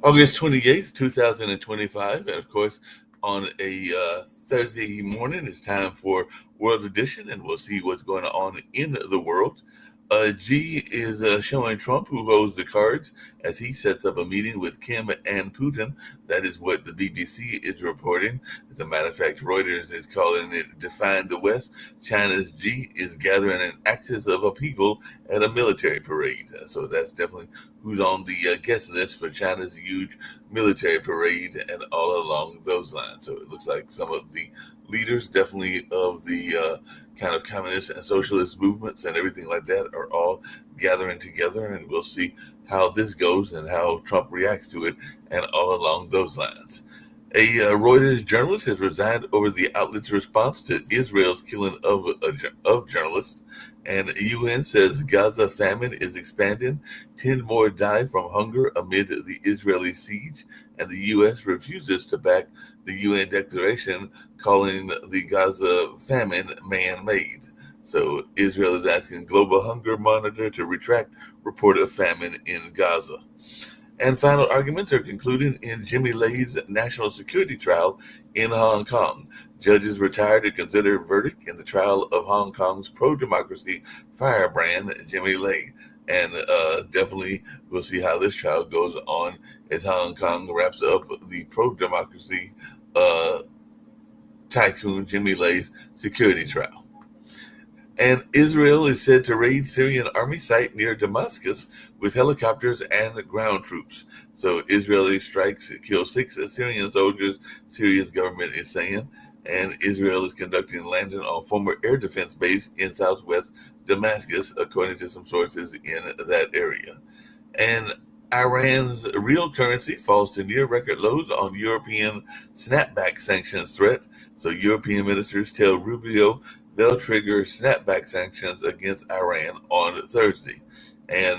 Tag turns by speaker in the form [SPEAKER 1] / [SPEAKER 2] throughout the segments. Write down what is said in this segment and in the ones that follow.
[SPEAKER 1] August 28th, 2025. And of course, on a Thursday morning, it's time for World Edition, and we'll see what's going on in the world. G is showing Trump who holds the cards as he sets up a meeting with Kim and Putin. That is what the BBC is reporting. As a matter of fact, Reuters is calling it Define the West. China's G is gathering an axis of a people at a military parade. So that's definitely who's on the guest list for China's huge military parade and all along those lines. So it looks like some of the leaders, definitely of the kind of communist and socialist movements and everything like that, are all gathering together, and we'll see how this goes and how Trump reacts to it and all along those lines. A Reuters journalist has resigned over the outlet's response to Israel's killing of journalists, and UN says Gaza famine is expanding. 10 more die from hunger amid the Israeli siege, and the U.S. refuses to back the UN declaration calling the Gaza famine man-made. So Israel is asking Global Hunger Monitor to retract report of famine in Gaza. And final arguments are concluding in Jimmy Lay's national security trial in Hong Kong. Judges retired to consider verdict in the trial of Hong Kong's pro-democracy firebrand, Jimmy Lay. And definitely we'll see how this trial goes on as Hong Kong wraps up the pro-democracy tycoon Jimmy Lay's security trial. And Israel is said to raid Syrian army site near Damascus with helicopters and ground troops. So Israeli strikes kill 6 Syrian soldiers, Syria's government is saying. And Israel is conducting landing on former air defense base in southwest Damascus, according to some sources in that area. And Iran's real currency falls to near record lows on European snapback sanctions threat. So European ministers tell Rubio they'll trigger snapback sanctions against Iran on Thursday. And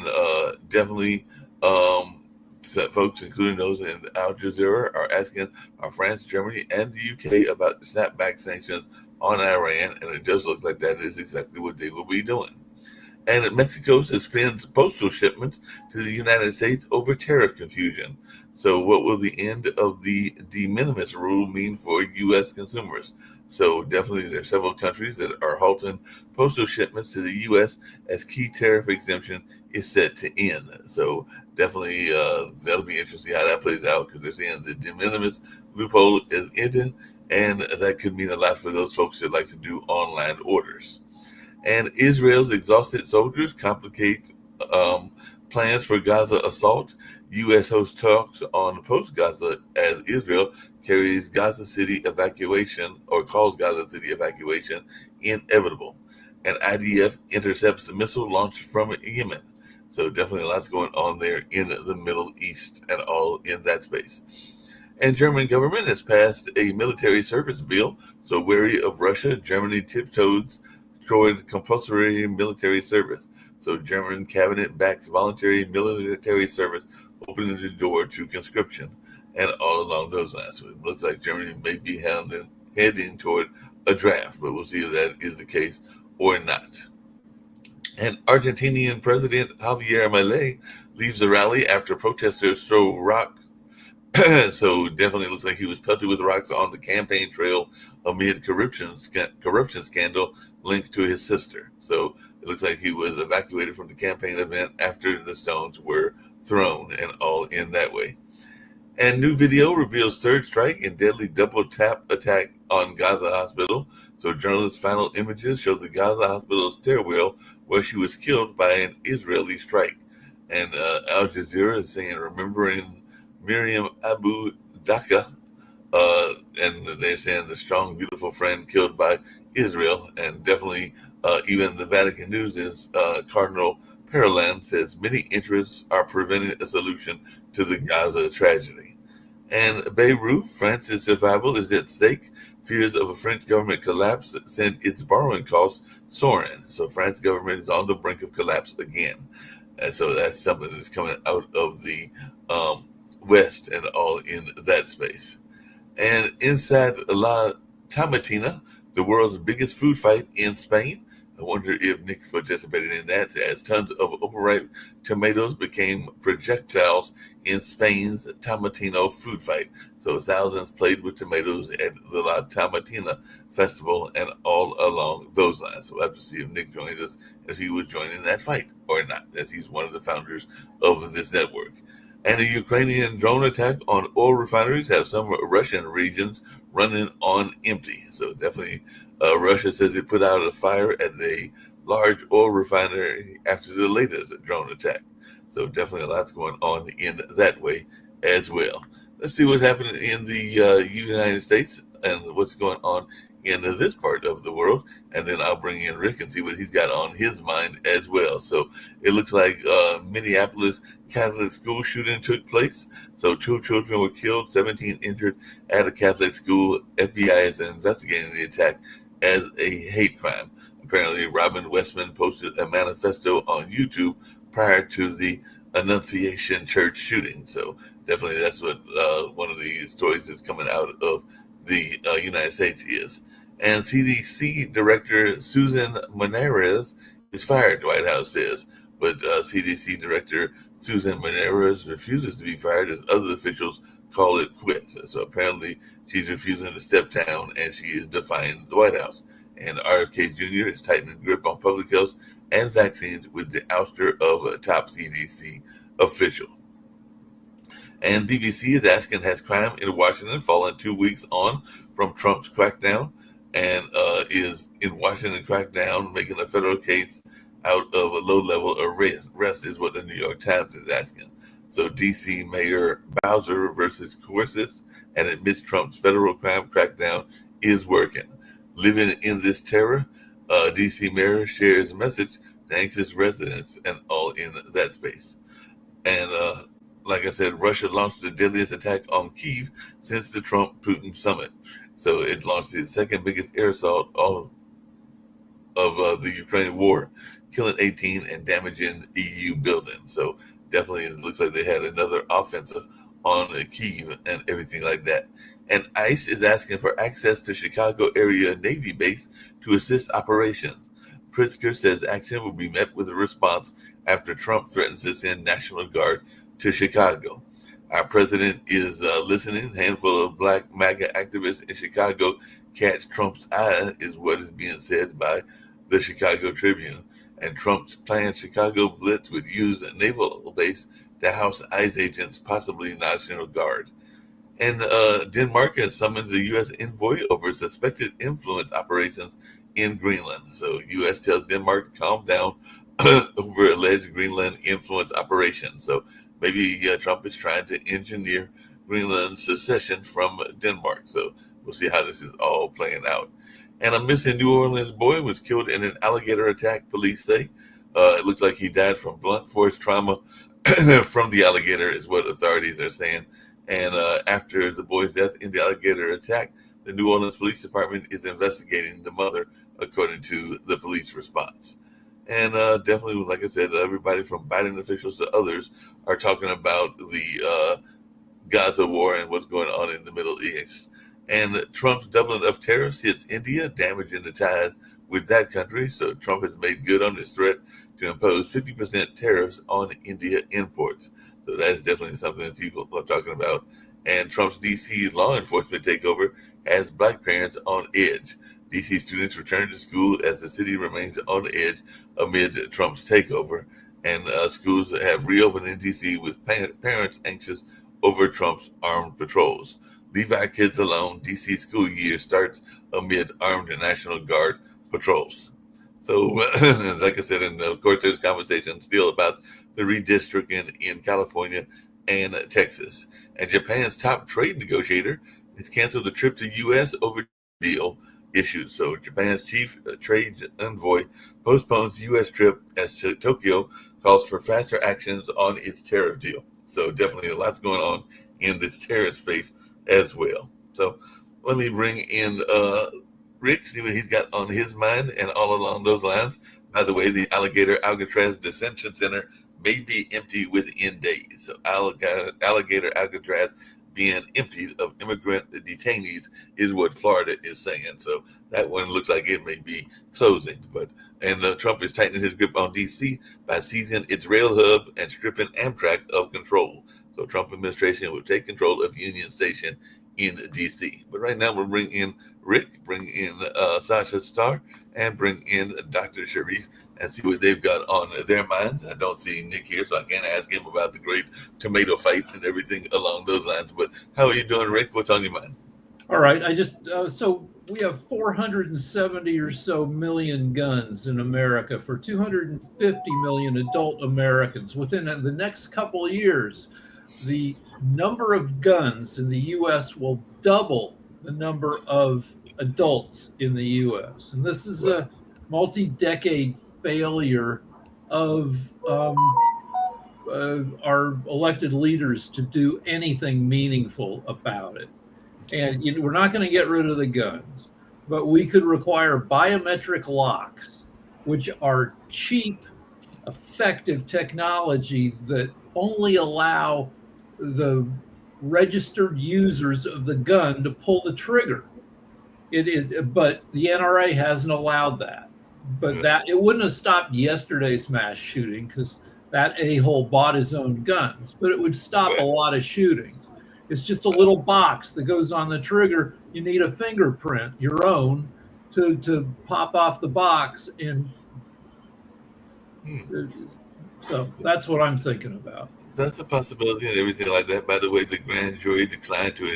[SPEAKER 1] definitely folks, including those in Al Jazeera, are asking France, Germany, and the UK about the snapback sanctions on Iran, and it does look like that is exactly what they will be doing. And Mexico suspends postal shipments to the United States over tariff confusion. So what will the end of the de minimis rule mean for U.S. consumers? So definitely there are several countries that are halting postal shipments to the U.S. as key tariff exemption is set to end. So definitely that'll be interesting how that plays out, because they're saying the de minimis loophole is ending, and that could mean a lot for those folks that like to do online orders. And Israel's exhausted soldiers complicate plans for Gaza assault. U.S. hosts talks on post-Gaza as Israel carries Gaza City evacuation, or calls Gaza City evacuation, inevitable. And IDF intercepts a missile launched from Yemen. So definitely lots going on there in the Middle East and all in that space. And German government has passed a military service bill. So wary of Russia, Germany tiptoes toward compulsory military service. So German cabinet backs voluntary military service, opening the door to conscription and all along those lines. So it looks like Germany may be heading toward a draft, but we'll see if that is the case or not. And Argentinian President Javier Milei leaves the rally after protesters throw rock. So definitely looks like he was pelted with rocks on the campaign trail amid corruption scandal linked to his sister. So it looks like he was evacuated from the campaign event after the stones were thrown, and all in that way. And new video reveals third strike and deadly double tap attack on Gaza hospital. So journalists' final images show the Gaza hospital stairwell where she was killed by an Israeli strike. And Al Jazeera is saying, remembering Miriam Abu Dhaka, and they're saying the strong, beautiful friend killed by Israel, and definitely even the Vatican News' Cardinal Parolin says many interests are preventing a solution to the Gaza tragedy. And Beirut, France's survival is at stake. Fears of a French government collapse send its borrowing costs soaring. So France government is on the brink of collapse again. And so that's something that's coming out of the West and all in that space. And inside La Tomatina, the world's biggest food fight in Spain. I wonder if Nick participated in that, as tons of overripe tomatoes became projectiles in Spain's Tomatino food fight. So thousands played with tomatoes at the La Tomatina festival and all along those lines. So we'll have to see if Nick joins us, if he was joining that fight or not, as he's one of the founders of this network. And a Ukrainian drone attack on oil refineries have some Russian regions running on empty. So definitely, Russia says it put out a fire at the large oil refinery after the latest drone attack. So definitely a lot's going on in that way as well. Let's see what's happening in the United States and what's going on in this part of the world. And then I'll bring in Rick and see what he's got on his mind as well. So it looks like Minneapolis Catholic school shooting took place. So 2 children were killed, 17 injured at a Catholic school. FBI is investigating the attack as a hate crime. Apparently, Robin Westman posted a manifesto on YouTube prior to the Annunciation Church shooting. So definitely that's what one of the stories that's coming out of the United States is. And CDC Director Susan Menarez is fired, the White House says. But CDC Director Susan Menarez refuses to be fired as other officials call it quits. So apparently she's refusing to step down and she is defying the White House. And RFK Jr. is tightening grip on public health and vaccines with the ouster of a top CDC official. And BBC is asking, has crime in Washington fallen 2 weeks on from Trump's crackdown? And is in Washington crackdown making a federal case out of a low-level arrest is what the New York Times is asking. So D.C. Mayor Bowser versus Corsets and admits Trump's federal crime crackdown is working. Living in this terror, D.C. Mayor shares message to anxious residents and all in that space. And like I said, Russia launched the deadliest attack on Kyiv since the Trump-Putin summit. So it launched its second biggest air assault of the Ukraine war, killing 18 and damaging EU buildings. So definitely it looks like they had another offensive on Kyiv and everything like that. And ICE is asking for access to Chicago area Navy base to assist operations. Pritzker says action will be met with a response after Trump threatens to send National Guard to Chicago. Our president is listening. A handful of black MAGA activists in Chicago catch Trump's eye, is what is being said by the Chicago Tribune. And Trump's planned Chicago blitz would use a naval base to house ICE agents, possibly National Guard. And Denmark has summoned the U.S. envoy over suspected influence operations in Greenland. So U.S. tells Denmark to calm down over alleged Greenland influence operations. So maybe Trump is trying to engineer Greenland's secession from Denmark. So we'll see how this is all playing out. And a missing New Orleans boy was killed in an alligator attack, police say. It looks like he died from blunt force trauma from the alligator, is what authorities are saying. And after the boy's death in the alligator attack, the New Orleans Police Department is investigating the mother, according to the police response. And definitely, like I said, everybody from Biden officials to others are talking about the Gaza war and what's going on in the Middle East. And Trump's doubling of tariffs hits India, damaging the ties with that country. So Trump has made good on his threat to impose 50% tariffs on India imports. So that's definitely something that people are talking about. And Trump's D.C. law enforcement takeover has black parents on edge. D.C. students return to school as the city remains on edge amid Trump's takeover. And schools have reopened in D.C. with parents anxious over Trump's armed patrols. Leave our kids alone. D.C. school year starts amid armed National Guard patrols. So, like I said, and of course, there's conversation still about the redistricting in California and Texas. And Japan's top trade negotiator has canceled the trip to U.S. over deal issues. So Japan's chief trade envoy postpones U.S. trip as Tokyo calls for faster actions on its tariff deal. So definitely a lot's going on in this tariff space as well. So let me bring in Rick, see what he's got on his mind, and all along those lines. By the way, the Alligator Alcatraz Detention Center may be empty within days. So Alligator Alcatraz being emptied of immigrant detainees is what Florida is saying. So that one looks like it may be closing. Trump is tightening his grip on D.C. by seizing its rail hub and stripping Amtrak of control. So Trump administration will take control of Union Station in D.C. But right now we'll bring in Rick, bring in Sasha Starr, and bring in Dr. Sharif and see what they've got on their minds. I don't see Nick here, so I can't ask him about the great tomato fight and everything along those lines. But how are you doing, Rick? What's on your mind?
[SPEAKER 2] All right. So we have 470 or so million guns in America for 250 million adult Americans. Within the next couple of years, the number of guns in the U.S. will double the number of adults in the U.S. And this is a multi-decade failure of our elected leaders to do anything meaningful about it. And we're not going to get rid of the guns, but we could require biometric locks, which are cheap, effective technology that only allow the registered users of the gun to pull the trigger. But the NRA hasn't allowed that. But that it wouldn't have stopped yesterday's mass shooting because that a-hole bought his own guns, but it would stop a lot of shootings. It's just a little box that goes on the trigger. You need a fingerprint, your own, to pop off the box. And so that's what I'm thinking about.
[SPEAKER 1] That's a possibility and everything like that. By the way, the grand jury declined to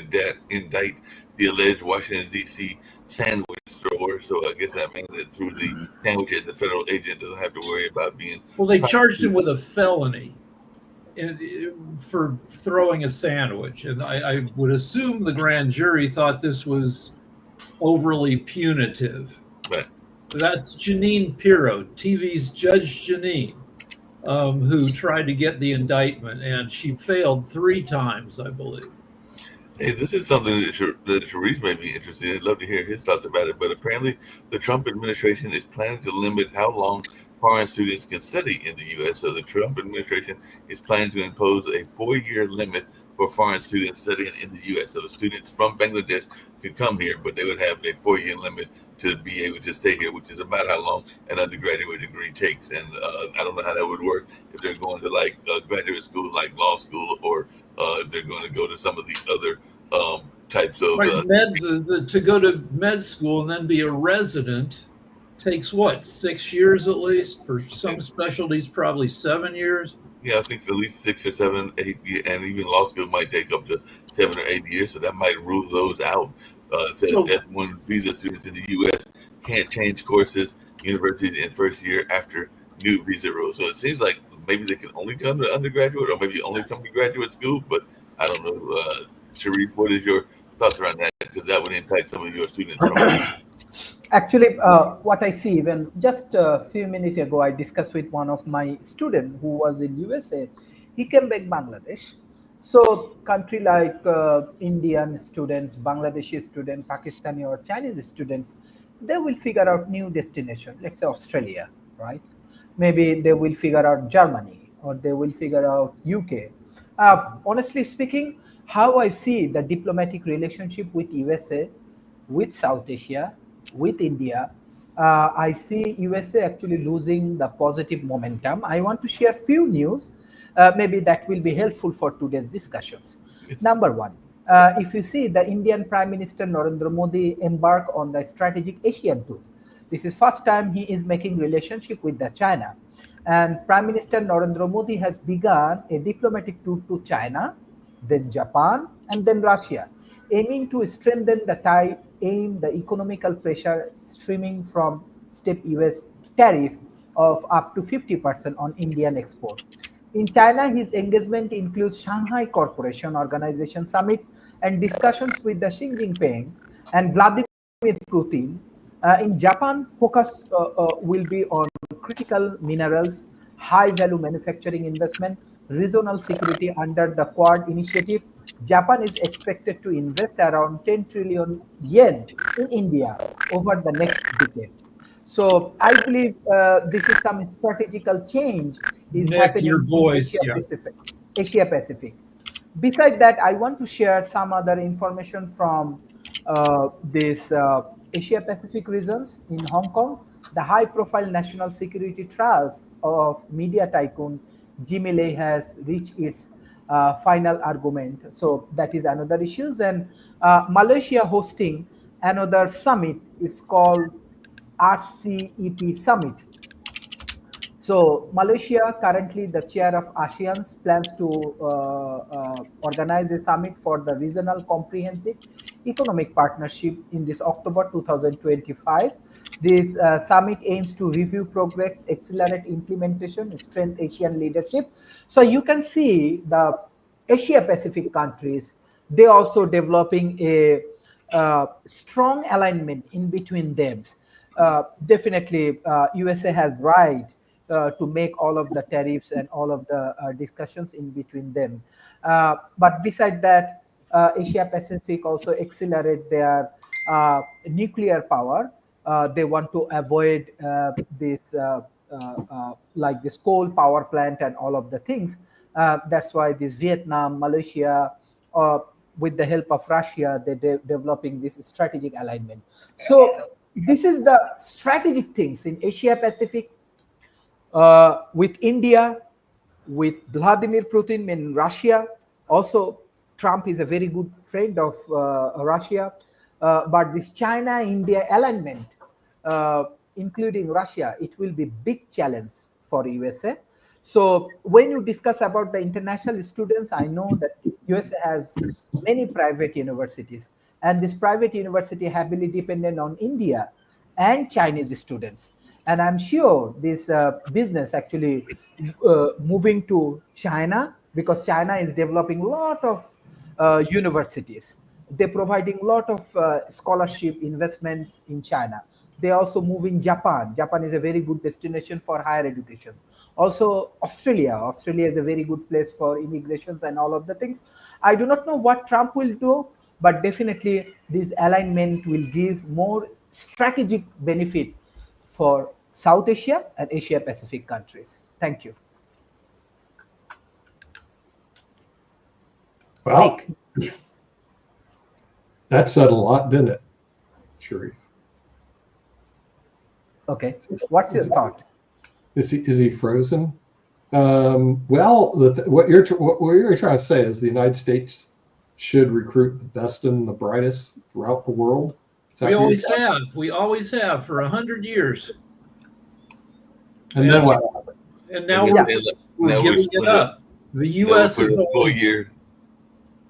[SPEAKER 1] indict the alleged Washington, D.C. sandwich thrower. So I guess that means that through the sandwich, the federal agent doesn't have to worry about being...
[SPEAKER 2] Well, they charged him with a felony for throwing a sandwich. And I would assume the grand jury thought this was overly punitive.
[SPEAKER 1] Right.
[SPEAKER 2] That's Jeanine Pirro, TV's Judge Jeanine, who tried to get the indictment, and she failed 3 times, I believe.
[SPEAKER 1] Hey, this is something that Sharif may be interested in. I'd love to hear his thoughts about it. But apparently, the Trump administration is planning to limit how long foreign students can study in the U.S. So the Trump administration is planning to impose a 4-year limit for foreign students studying in the U.S. So students from Bangladesh could come here, but they would have a 4-year limit to be able to stay here, which is about how long an undergraduate degree takes. And I don't know how that would work if they're going to like graduate school, like law school, or if they're going to go to some of the other types of...
[SPEAKER 2] to go to med school and then be a resident takes what, 6 years at least? For some specialties, probably 7 years.
[SPEAKER 1] Yeah, I think at least 6 or 7, 8, and even law school might take up to 7 or 8 years. So that might rule those out. It says F1 visa students in the U.S. can't change courses, universities in first year after new visa rules. So it seems like maybe they can only come to undergraduate or maybe only come to graduate school. But I don't know. Sharif, what is your thoughts around that? Because that would impact some of your students.
[SPEAKER 3] Actually, what I see, even just a few minutes ago, I discussed with one of my students who was in USA. He came back Bangladesh. So country like Indian students, Bangladeshi students, Pakistani or Chinese students, they will figure out new destination, let's say Australia, right? Maybe they will figure out Germany or they will figure out UK. Honestly speaking, how I see the diplomatic relationship with USA, with South Asia, with India, I see USA actually losing the positive momentum. I want to share few news. Maybe that will be helpful for today's discussions. Yes. Number one, if you see the Indian Prime Minister Narendra Modi embark on the strategic Asian tour. This is first time he is making relationship with the China. And Prime Minister Narendra Modi has begun a diplomatic tour to China, then Japan, and then Russia, aiming to strengthen the tie, the economical pressure streaming from steep US tariff of up to 50% on Indian export. In China, his engagement includes Shanghai Cooperation Organization Summit and discussions with the Xi Jinping and Vladimir Putin. In Japan, focus will be on critical minerals, high-value manufacturing investment, regional security under the Quad initiative. Japan is expected to invest around 10 trillion yen in India over the next decade. So I believe this is some strategical change is
[SPEAKER 2] Nick, your
[SPEAKER 3] happening in
[SPEAKER 2] voice, yeah.
[SPEAKER 3] Asia Pacific. Beside that, I want to share some other information from this Asia Pacific regions in Hong Kong. The high-profile national security trials of media tycoon Jimmy Lai has reached its final argument. So that is another issue. And Malaysia hosting another summit. It's called RCEP Summit. So Malaysia, currently the chair of ASEAN, plans to organize a summit for the regional comprehensive economic partnership in this October 2025. This summit aims to review progress, accelerate implementation, strengthen Asian leadership. So you can see the Asia Pacific countries, they also developing a strong alignment in between them. Definitely, USA has right to make all of the tariffs and all of the discussions in between them. But beside that, Asia Pacific also accelerate their nuclear power. They want to avoid this like this coal power plant and all of the things. That's why this Vietnam, Malaysia, with the help of Russia, they're developing this strategic alignment. So this is the strategic things in Asia Pacific with India, with Vladimir Putin in Russia. Also, Trump is a very good friend of Russia. But this China-India alignment, uh, including Russia, it will be big challenge for USA. So when you discuss about the international students, I know that USA has many private universities, and this private university heavily dependent on India and Chinese students. And I'm sure this business actually moving to China, because China is developing a lot of universities. They're providing a lot of scholarship investments in China. They also move in Japan. Japan is a very good destination for higher education. Also, Australia. Australia is a very good place for immigrations and all of the things. I do not know what Trump will do, but definitely this alignment will give more strategic benefit for South Asia and Asia Pacific countries. Thank you.
[SPEAKER 4] Well,
[SPEAKER 3] Nick.
[SPEAKER 4] that said a lot, didn't it, Sharif?
[SPEAKER 3] Okay. What's your thought?
[SPEAKER 4] Is he frozen? Well, what you're trying to say is the United States should recruit the best and the brightest throughout the world.
[SPEAKER 2] We always have. We always have for 100 years.
[SPEAKER 4] And then what?
[SPEAKER 2] And now we're giving it up. The U.S. is only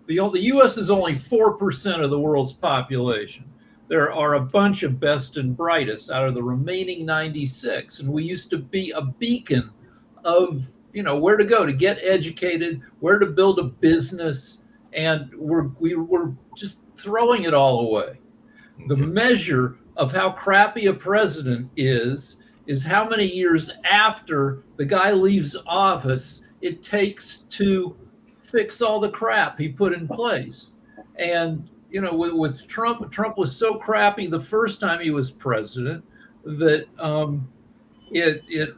[SPEAKER 2] the U.S. is only 4% of the world's population. There are a bunch of best and brightest out of the remaining 96, and we used to be a beacon of where to go to get educated, where to build a business, and we were just throwing it all away. The measure of how crappy a president is how many years after the guy leaves office it takes to fix all the crap he put in place. And with Trump was so crappy the first time he was president that it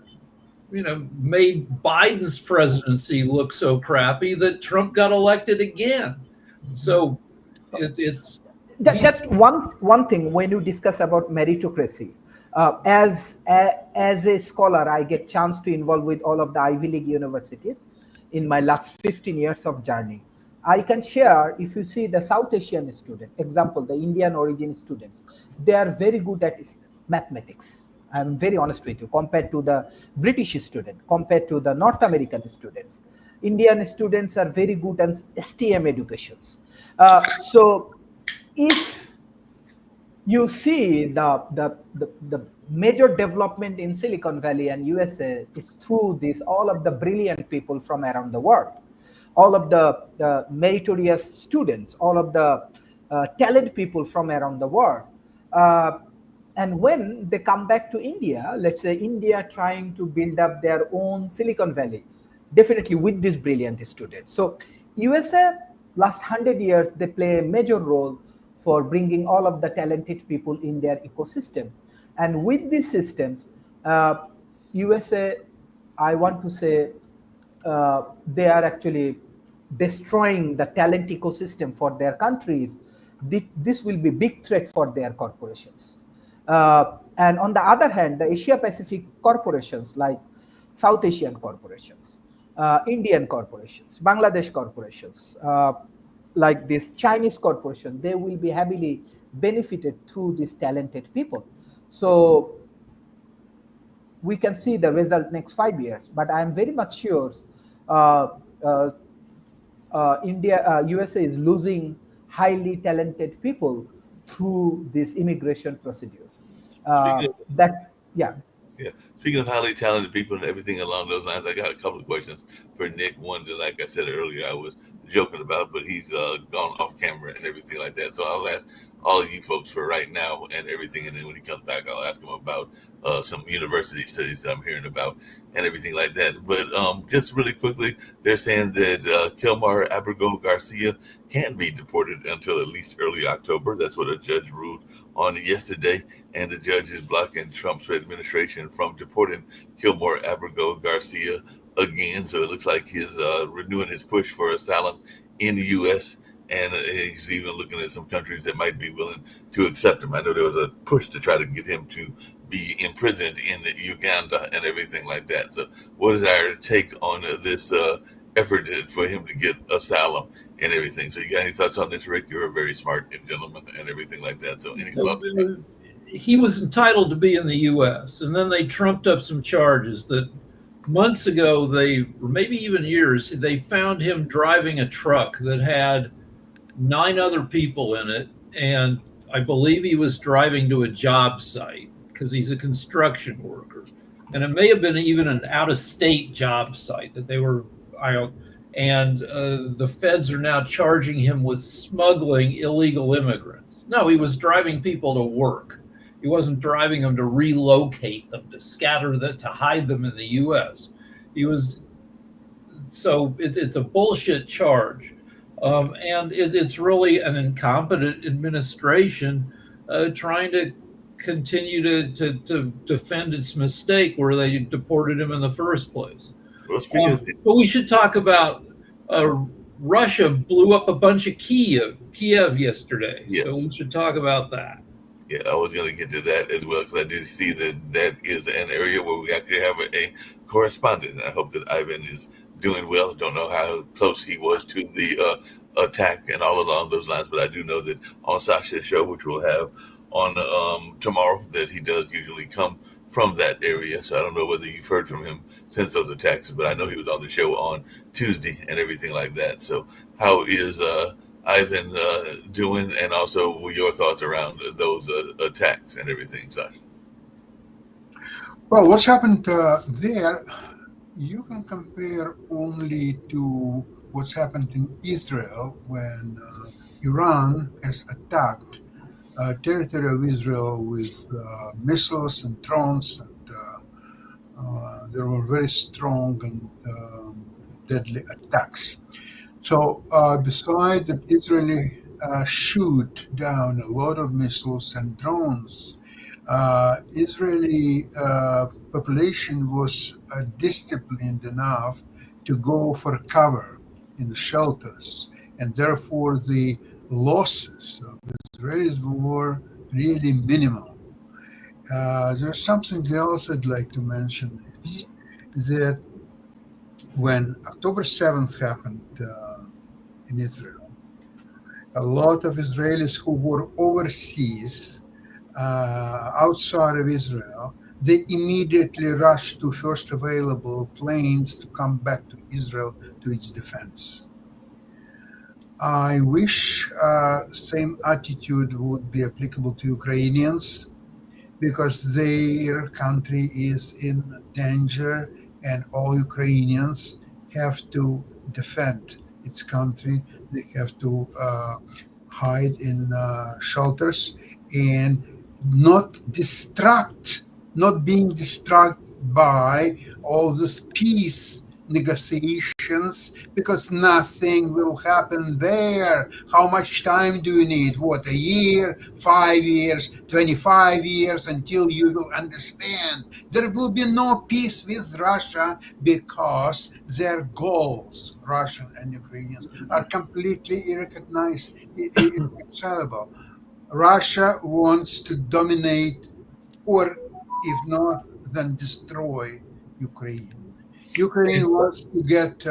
[SPEAKER 2] made Biden's presidency look so crappy that Trump got elected again. So it's
[SPEAKER 3] just one thing when you discuss about meritocracy. As a scholar, I get chance to involve with all of the Ivy League universities in my last 15 years of journey. I can share, if you see the South Asian student, example, the Indian origin students, they are very good at mathematics. I'm very honest with you, compared to the British student, compared to the North American students. Indian students are very good at STEM educations. So if you see the major development in Silicon Valley and USA, it's through this, all of the brilliant people from around the world, all of the meritorious students, all of the talented people from around the world. And when they come back to India, let's say India trying to build up their own Silicon Valley, definitely with these brilliant students. So USA last 100 years, they play a major role for bringing all of the talented people in their ecosystem. And with these systems, USA, I want to say, they are actually destroying the talent ecosystem for their countries. This will be big threat for their corporations. And on the other hand, the Asia Pacific corporations like South Asian corporations, Indian corporations, Bangladesh corporations, like this Chinese corporation, they will be heavily benefited through these talented people. So we can see the result next 5 years, but I am very much sure uh, uh, USA is losing highly talented people through these immigration procedures.
[SPEAKER 1] Speaking
[SPEAKER 3] That, yeah.
[SPEAKER 1] Yeah. Speaking of highly talented people and everything along those lines, I got a couple of questions for Nick. One that, like I said earlier, I was joking about, but he's gone off camera and everything like that. So I'll ask all of you folks for right now and everything. And then when he comes back, I'll ask him about some university studies that I'm hearing about and everything like that. But just really quickly, they're saying that Kilmar Abrego Garcia can't be deported until at least early October. That's what a judge ruled on yesterday, and the judge is blocking Trump's administration from deporting Kilmar Abrego Garcia again. So it looks like he's renewing his push for asylum in the U.S., and he's even looking at some countries that might be willing to accept him. I know there was a push to try to get him to be imprisoned in Uganda and everything like that. So what is our take on this effort for him to get asylum and everything? So you got any thoughts on this, Rick? You're a very smart gentleman and everything like that. So any thoughts?
[SPEAKER 2] He was entitled to be in the U.S., and then they trumped up some charges that months ago, or maybe even years, they found him driving a truck that had 9 other people in it, and I believe he was driving to a job site because he's a construction worker, and it may have been even an out-of-state job site that they were. And the feds are now charging him with smuggling illegal immigrants. No, he was driving people to work. He wasn't driving them to relocate them, to scatter them, to hide them in the U.S. He was. So it's a bullshit charge. And it's really an incompetent administration trying to continue to defend its mistake where they deported him in the first place.
[SPEAKER 1] Well,
[SPEAKER 2] but we should talk about Russia blew up a bunch of Kiev yesterday.
[SPEAKER 1] Yes.
[SPEAKER 2] So we should talk about that.
[SPEAKER 1] Yeah, I was going to get to that as well because I do see that is an area where we actually have a correspondent. And I hope that Ivan is doing well. Don't know how close he was to the attack and all along those lines, but I do know that on Sasha's show, which we'll have on tomorrow, that he does usually come from that area. So I don't know whether you've heard from him since those attacks, but I know he was on the show on Tuesday and everything like that. So how is Ivan doing, and also your thoughts around those attacks and everything, Sasha?
[SPEAKER 5] Well, what's happened there, you can compare only to what's happened in Israel when Iran has attacked territory of Israel with missiles and drones, and there were very strong and deadly attacks. So besides the Israeli shoot down a lot of missiles and drones, Israeli population was disciplined enough to go for cover in the shelters, and therefore the losses of Israelis were really minimal. There's something else I'd like to mention is that when October 7th happened in Israel, a lot of Israelis who were overseas, outside of Israel, they immediately rushed to first available planes to come back to Israel to its defense. I wish same attitude would be applicable to Ukrainians, because their country is in danger and all Ukrainians have to defend its country. They have to hide in shelters, and not being distracted by all this peace negotiations, because nothing will happen there. How much time do you need? What, a year, 5 years, 25 years until you will understand? There will be no peace with Russia because their goals, Russian and Ukrainians, are completely irreconcilable. Russia wants to dominate, or if not, then destroy Ukraine. Ukraine wants to get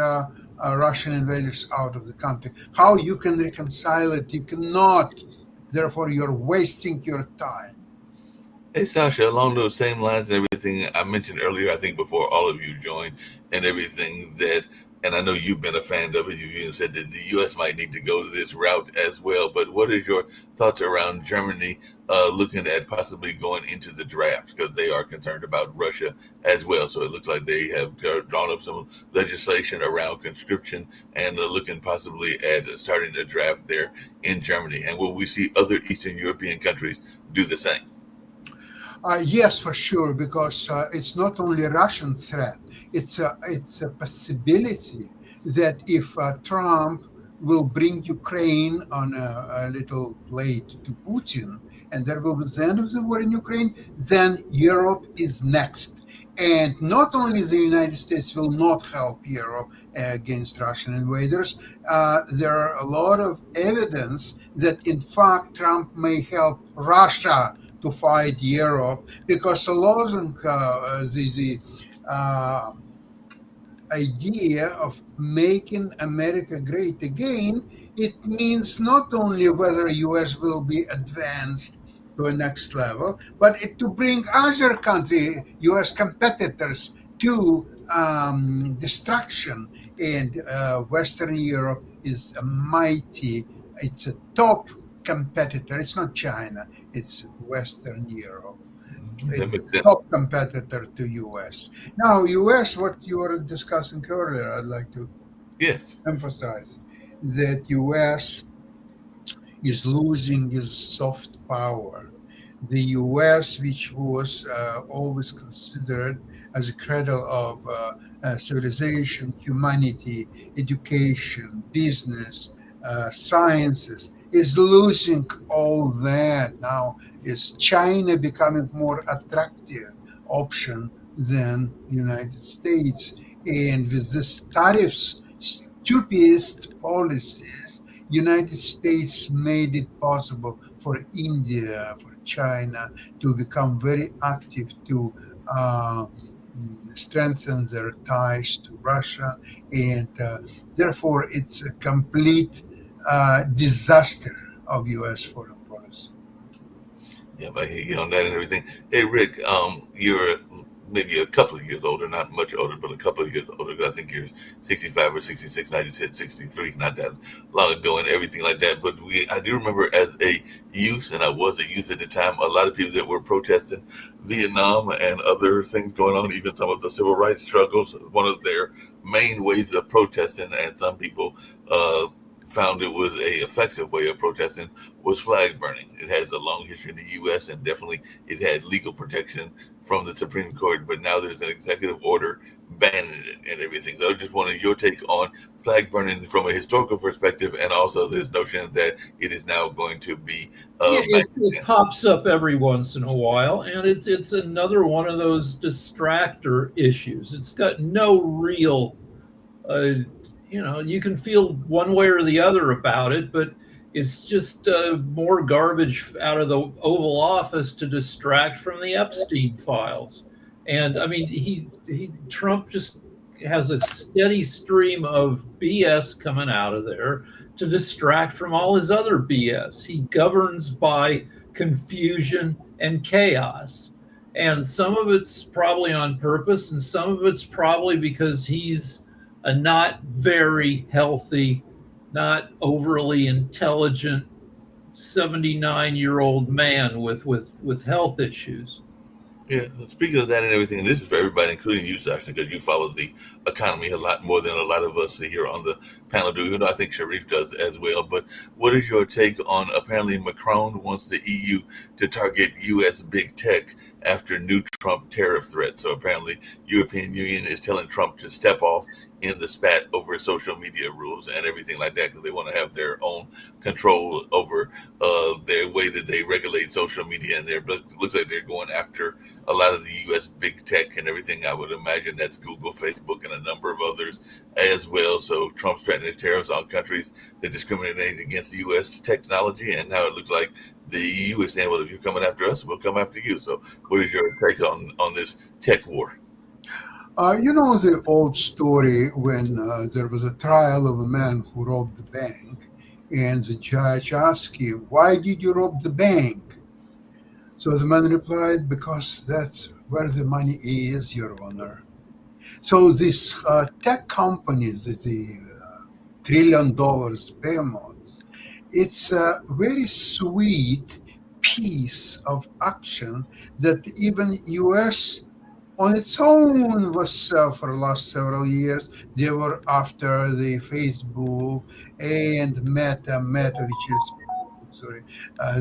[SPEAKER 5] Russian invaders out of the country. How you can reconcile it? You cannot. Therefore, you're wasting your time.
[SPEAKER 1] Hey, Sasha, along those same lines and everything I mentioned earlier, I think before all of you joined and everything that, and I know you've been a fan of it, you even said that the U.S. might need to go this route as well, but what is your thoughts around Germany looking at possibly going into the drafts, because they are concerned about Russia as well? So it looks like they have drawn up some legislation around conscription and looking possibly at starting a draft there in Germany. And will we see other Eastern European countries do the same?
[SPEAKER 5] Yes, for sure, because it's not only a Russian threat. It's a possibility that if Trump will bring Ukraine on a little plate to Putin, and there will be the end of the war in Ukraine, then Europe is next. And not only the United States will not help Europe against Russian invaders, there are a lot of evidence that, in fact, Trump may help Russia to fight Europe, because the idea of making America great again, it means not only whether U.S. will be advanced to a next level, but to bring other U.S. competitors to destruction. And Western Europe is it's a top competitor. It's not China, it's Western Europe. It's a top competitor to U.S. Now, U.S., what you were discussing earlier, I'd like to emphasize that U.S. is losing its soft power. The U.S., which was always considered as a cradle of civilization, humanity, education, business, sciences, is losing all that. Now is China becoming more attractive option than the United States. And with this tariffs, stupidest policies, United States made it possible for India, for China to become very active, to strengthen their ties to Russia. And therefore, it's a complete disaster of U.S. foreign policy.
[SPEAKER 1] Yeah, I hear you on that and everything. Hey, Rick, you're maybe a couple of years older, not much older, but a couple of years older. I think you're 65 or 66. I just hit 63 not that long ago and everything like that. But I do remember as a youth, and I was a youth at the time, a lot of people that were protesting Vietnam and other things going on, even some of the civil rights struggles. One of their main ways of protesting, and some people found it was a effective way of protesting, was flag burning. It has a long history in the U.S. and definitely it had legal protection from the Supreme Court, but now there's an executive order banning it and everything. So I just wanted your take on flag burning from a historical perspective, and also this notion that it is now going to be
[SPEAKER 2] it pops up every once in a while, and it's another one of those distractor issues. It's got no real you can feel one way or the other about it, but it's just more garbage out of the Oval Office to distract from the Epstein files. And I mean, Trump just has a steady stream of BS coming out of there to distract from all his other BS. He governs by confusion and chaos. And some of it's probably on purpose, and some of it's probably because he's a not very healthy, not overly intelligent 79-year-old man with health issues.
[SPEAKER 1] Yeah, speaking of that and everything, and this is for everybody, including you, Sasha, because you follow the economy a lot more than a lot of us here on the panel do. Even though I think Sharif does as well. But what is your take on apparently Macron wants the EU to target U.S. big tech after new Trump tariff threat? So apparently, European Union is telling Trump to step off in the spat over social media rules and everything like that because they want to have their own control over their way that they regulate social media. And it looks like they're going after a lot of the U.S. big tech and everything. I would imagine that's Google, Facebook, and a number of others as well. So Trump's threatening tariffs on countries that discriminate against U.S. technology. And now it looks like the EU is saying, well, if you're coming after us, we'll come after you. So what is your take on this tech war?
[SPEAKER 5] You know the old story when there was a trial of a man who robbed the bank, and the judge asked him, "Why did you rob the bank?" So the man replied, "Because that's where the money is, Your Honor." So these tech companies, the $1 trillion behemoths, it's a very sweet piece of action that even U.S. on its own was for the last several years. They were after the Facebook and Meta, which is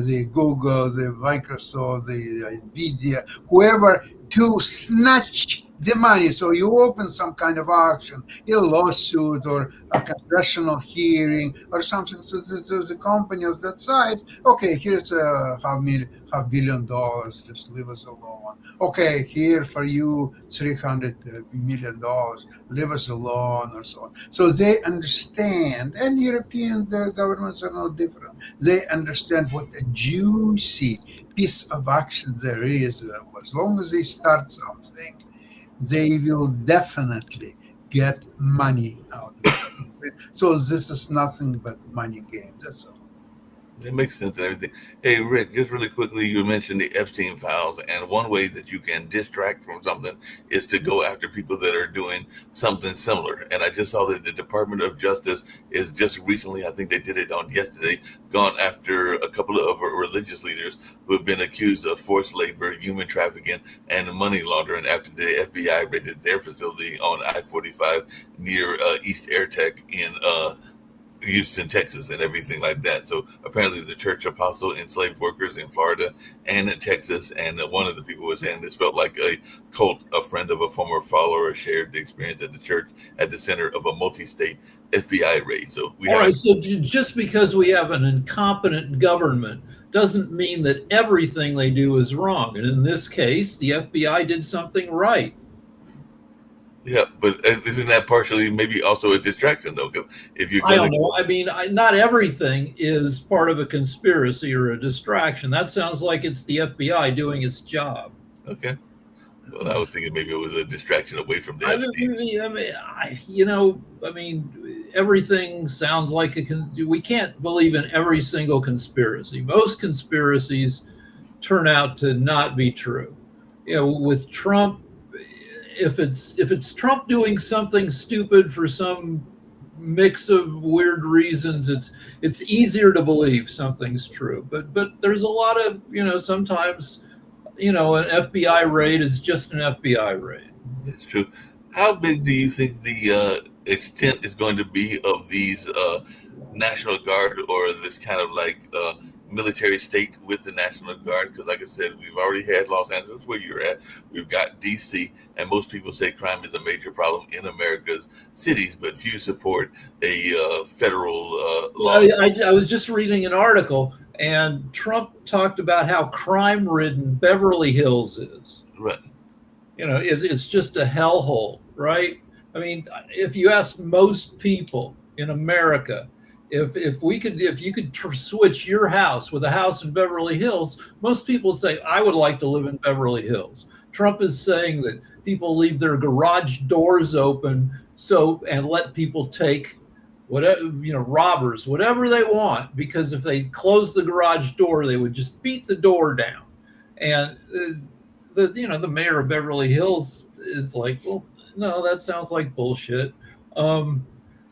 [SPEAKER 5] the Google, the Microsoft, the Nvidia, whoever, to snatch the money. So you open some kind of auction, a lawsuit or a congressional hearing or something. So there's a company of that size. Okay, here's a $500 million. Just leave us alone. Okay, here for you, $300 million. Leave us alone, or so on. So they understand, and European governments are no different. They understand what a juicy piece of action there is. As long as they start something, they will definitely get money out of it. So this is nothing but money game. That's all.
[SPEAKER 1] It makes sense and everything. Hey, Rick, just really quickly, you mentioned the Epstein files, and one way that you can distract from something is to go after people that are doing something similar. And I just saw that the Department of Justice is just recently, I think they did it on yesterday, gone after a couple of religious leaders who have been accused of forced labor, human trafficking, and money laundering after the FBI raided their facility on I-45 near East Air Tech in Houston, Texas, and everything like that. So apparently the church apostle enslaved workers in Florida and in Texas. And one of the people was saying this felt like a cult. A friend of a former follower shared the experience at the church at the center of a multi-state FBI raid. So
[SPEAKER 2] so just because we have an incompetent government doesn't mean that everything they do is wrong. And in this case, the FBI did something right.
[SPEAKER 1] Yeah, but isn't that partially maybe also a distraction, though? Because if you're
[SPEAKER 2] I don't know. I mean, not everything is part of a conspiracy or a distraction. That sounds like it's the FBI doing its job.
[SPEAKER 1] Okay. Well, I was thinking maybe it was a distraction away from the Epstein.
[SPEAKER 2] I mean, everything sounds like we can't believe in every single conspiracy. Most conspiracies turn out to not be true. With Trump, if it's Trump doing something stupid for some mix of weird reasons, it's easier to believe something's true. But there's a lot of sometimes an FBI raid is just an FBI raid.
[SPEAKER 1] That's true. How big do you think the extent is going to be of these National Guard or this kind of like military state with the National Guard? Because like I said, we've already had Los Angeles where you're at. We've got DC, and most people say crime is a major problem in America's cities, but few support a federal law.
[SPEAKER 2] I was just reading an article, and Trump talked about how crime-ridden Beverly Hills is.
[SPEAKER 1] Right.
[SPEAKER 2] It's just a hellhole, right? I mean, if you ask most people in America, if you could switch your house with a house in Beverly Hills, most people would say, I would like to live in Beverly Hills. Trump is saying that people leave their garage doors open and let people take whatever, robbers, whatever they want, because if they close the garage door, they would just beat the door down. And the mayor of Beverly Hills is like, well, no, that sounds like bullshit.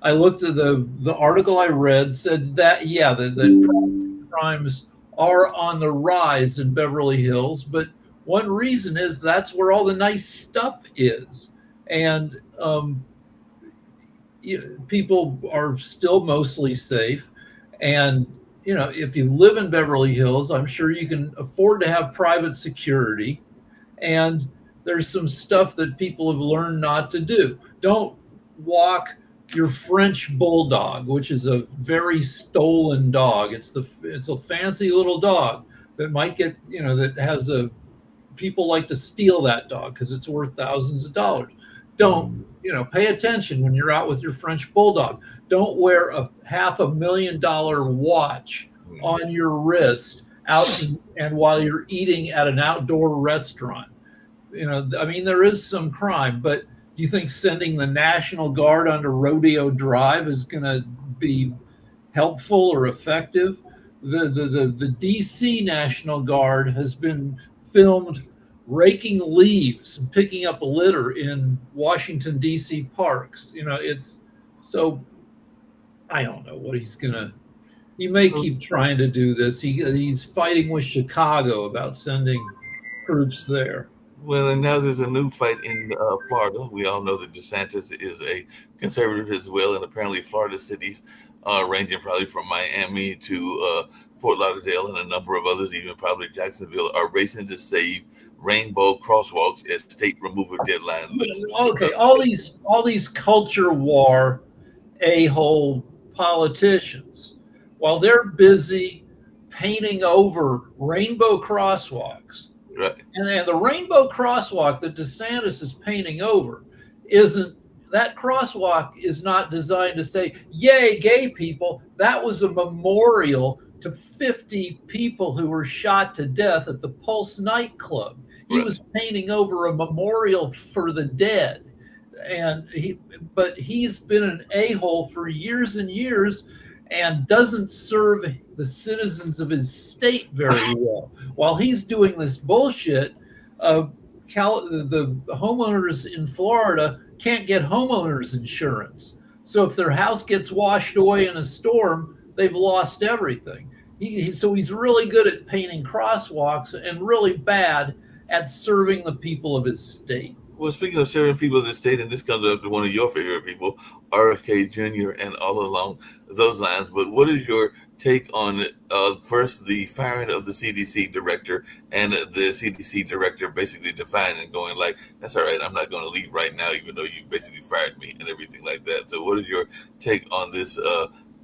[SPEAKER 2] I looked at the article I read said that, the crimes are on the rise in Beverly Hills, but one reason is that's where all the nice stuff is. And people are still mostly safe. And, if you live in Beverly Hills, I'm sure you can afford to have private security. And there's some stuff that people have learned not to do. Don't walk your French bulldog, which is a very stolen dog. It's a fancy little dog that might get, that has people like to steal that dog because it's worth thousands of dollars. Don't, pay attention when you're out with your French bulldog. Don't wear a $500,000 watch on your wrist and while you're eating at an outdoor restaurant. There is some crime, but do you think sending the National Guard onto Rodeo Drive is going to be helpful or effective? The DC National Guard has been filmed raking leaves and picking up litter in Washington, D.C. parks. I don't know what he's going to. He may keep trying to do this. He's fighting with Chicago about sending troops there.
[SPEAKER 1] Well, and now there's a new fight in Florida. We all know that DeSantis is a conservative as well, and apparently Florida cities, ranging probably from Miami to Fort Lauderdale and a number of others, even probably Jacksonville, are racing to save rainbow crosswalks as state removal deadline.
[SPEAKER 2] Okay, all these culture war a-hole politicians, while they're busy painting over rainbow crosswalks.
[SPEAKER 1] Right.
[SPEAKER 2] And the rainbow crosswalk that DeSantis is painting over that crosswalk is not designed to say, yay, gay people. That was a memorial to 50 people who were shot to death at the Pulse nightclub. He was painting over a memorial for the dead. But he's been an a-hole for years and years and doesn't serve the citizens of his state very well. While he's doing this bullshit, the homeowners in Florida can't get homeowners insurance. So if their house gets washed away in a storm, they've lost everything. So he's really good at painting crosswalks and really bad at serving the people of his state.
[SPEAKER 1] Well, speaking of serving people of the state, and this comes up to one of your favorite people, RFK Jr., and all along those lines. But what is your take on, first, the firing of the CDC director and the CDC director basically defying and going like, that's all right, I'm not going to leave right now, even though you basically fired me and everything like that. So what is your take on this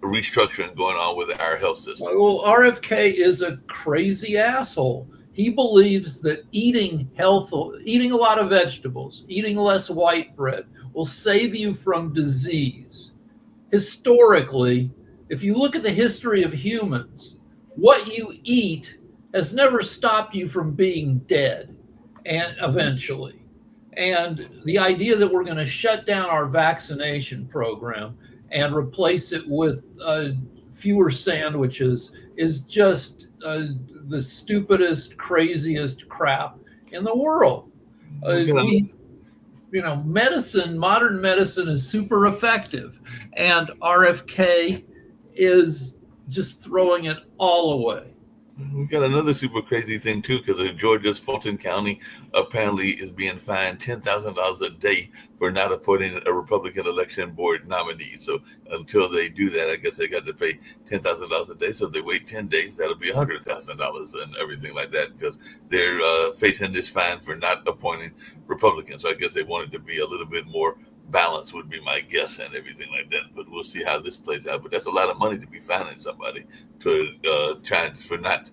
[SPEAKER 1] restructuring going on with our health system?
[SPEAKER 2] Well, RFK is a crazy asshole. He believes that eating a lot of vegetables, eating less white bread will save you from disease. Historically, if you look at the history of humans, what you eat has never stopped you from being dead, and eventually. And the idea that we're going to shut down our vaccination program and replace it with fewer sandwiches is just the stupidest, craziest crap in the world. Modern medicine is super effective, and RFK is just throwing it all away.
[SPEAKER 1] We got another super crazy thing too, because Georgia's Fulton County apparently is being fined $10,000 a day for not appointing a Republican election board nominee. So until they do that, I guess they got to pay $10,000 a day. So if they wait 10 days, that'll be $100,000 and everything like that, because they're facing this fine for not appointing Republicans. So I guess they wanted to be a little bit more balance, would be my guess, and everything like that. But we'll see how this plays out. But that's a lot of money to be fining somebody to trying for not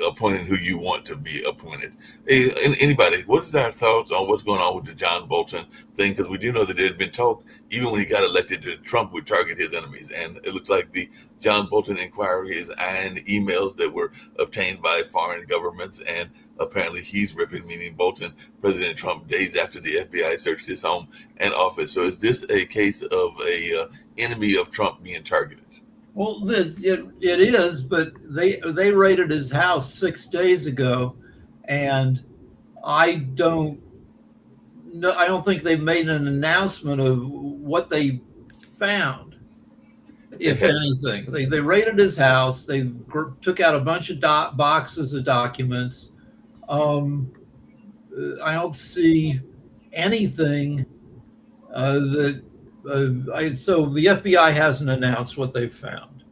[SPEAKER 1] appointing who you want to be appointed. Hey, anybody, what is our thoughts on what's going on with the John Bolton thing? Because we do know that there had been talk, even when he got elected, that Trump would target his enemies. And it looks like the John Bolton inquiry is eyeing emails that were obtained by foreign governments. And apparently he's ripping, meaning Bolton, President Trump, days after the FBI searched his home and office. So is this a case of a enemy of Trump being targeted?
[SPEAKER 2] Well, it is, but they raided his house 6 days ago, and I don't think they've made an announcement of what they found, if anything. They raided his house. They took out a bunch of boxes of documents. I don't see anything that So the FBI hasn't announced what they've found.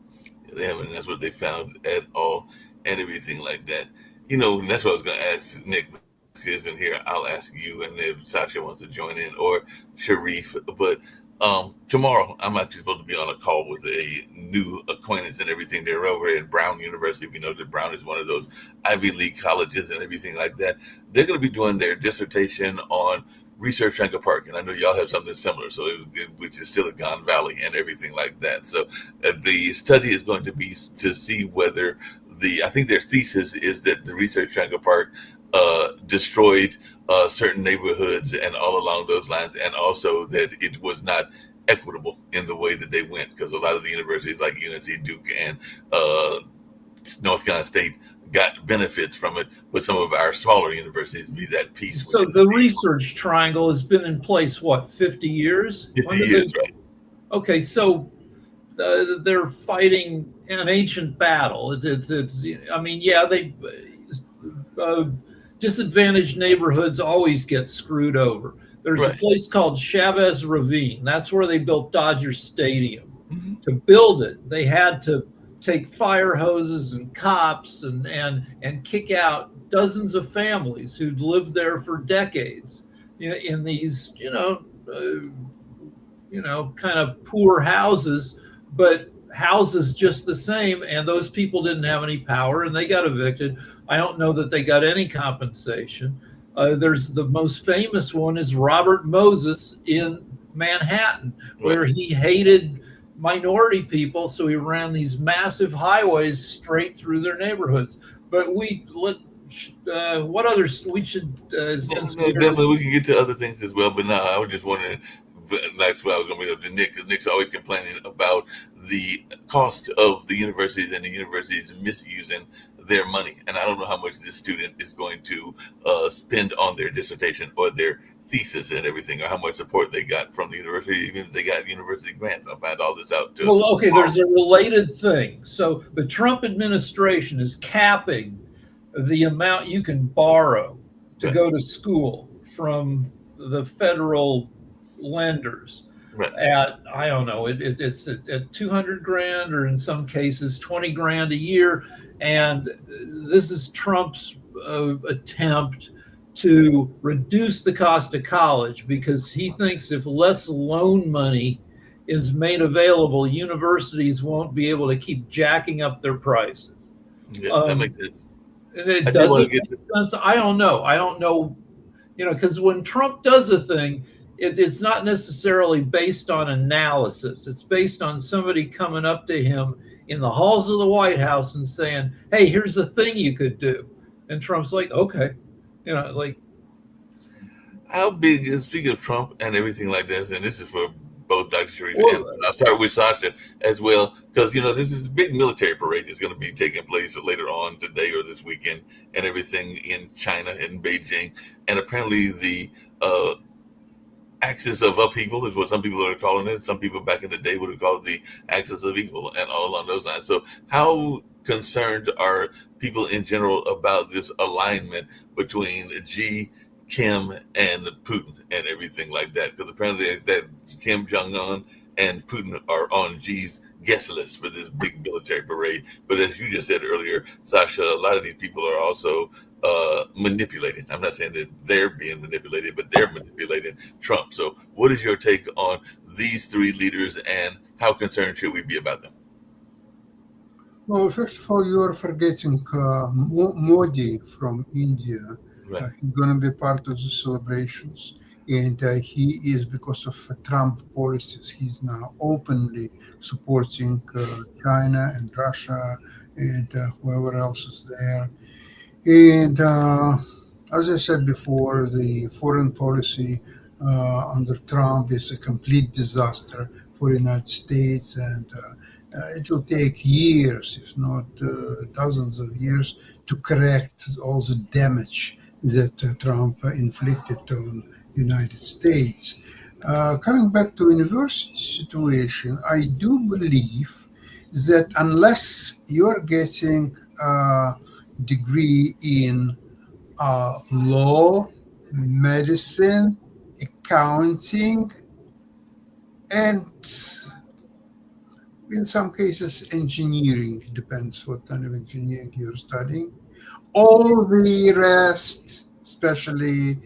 [SPEAKER 1] They haven't. That's what they found at all, and everything like that. And that's what I was going to ask Nick. He isn't here. I'll ask you, and if Sasha wants to join in, or Sharif. But tomorrow, I'm actually supposed to be on a call with a new acquaintance and everything. They're over at Brown University. We know that Brown is one of those Ivy League colleges and everything like that. They're going to be doing their dissertation on Research Triangle Park, and I know y'all have something similar, which is still at Silicon Valley and everything like that. So the study is going to be to see whether I think their thesis is that the Research Triangle Park destroyed certain neighborhoods and all along those lines, and also that it was not equitable in the way that they went, because a lot of the universities like UNC, Duke, and North Carolina State got benefits from it, but some of our smaller universities be that piece.
[SPEAKER 2] So the Research Triangle has been in place, what, 50 years?
[SPEAKER 1] 50 years, right?
[SPEAKER 2] Okay, so they're fighting an ancient battle. I mean, yeah, they disadvantaged neighborhoods always get screwed over. There's a place called Chavez Ravine. That's where they built Dodger Stadium. Mm-hmm. To build it, they had to take fire hoses and cops and kick out dozens of families who'd lived there for decades, in these kind of poor houses, but houses just the same. And those people didn't have any power, and they got evicted. I don't know that they got any compensation. There's the most famous one is Robert Moses in Manhattan, where he hated minority people, so he ran these massive highways straight through their neighborhoods. But what others we should
[SPEAKER 1] definitely we can get to other things as well. But no, I was just wondering. That's what I was going to bring up to Nick, because Nick's always complaining about the cost of the universities and the universities misusing their money. And I don't know how much this student is going to spend on their dissertation or their thesis and everything, or how much support they got from the university, even if they got university grants. I'll find all this out too.
[SPEAKER 2] Well, okay, there's a related thing. So the Trump administration is capping the amount you can borrow to go to school from the federal lenders at, I don't know, it's at 200 grand, or in some cases 20 grand a year. And this is Trump's attempt to reduce the cost of college, because he thinks if less loan money is made available, universities won't be able to keep jacking up their prices.
[SPEAKER 1] Yeah, that makes sense.
[SPEAKER 2] It doesn't make sense. I don't know, because when Trump does a thing, it's not necessarily based on analysis. It's based on somebody coming up to him in the halls of the White House and saying, hey, here's a thing you could do. And Trump's like, okay.
[SPEAKER 1] How big is, speaking of Trump and everything like this, and this is for both Dr. Sharif and I'll start with Sasha as well, because, there's this big military parade that's going to be taking place later on today or this weekend and everything in China, in Beijing. And apparently the axis of upheaval is what some people are calling it. Some people back in the day would have called it the axis of evil, and all along those lines. So how concerned are people in general about this alignment between Xi, Kim, and Putin and everything like that? Because apparently that Kim Jong-un and Putin are on Xi's guest list for this big military parade. But as you just said earlier, Sasha, a lot of these people are also manipulating. I'm not saying that they're being manipulated, but they're manipulating Trump. So what is your take on these three leaders, and how concerned should we be about them?
[SPEAKER 5] Well, first of all, you are forgetting Modi from India.
[SPEAKER 1] Right.
[SPEAKER 5] He's going to be part of the celebrations. And he is, because of Trump policies, he's now openly supporting China and Russia and whoever else is there. And as I said before, the foreign policy under Trump is a complete disaster for the United States, and it will take years, if not dozens of years, to correct all the damage that Trump inflicted on the United States. Coming back to university situation, I do believe that unless you're getting a degree in law, medicine, accounting, and in some cases, engineering. Depends what kind of engineering you're studying. All the rest, especially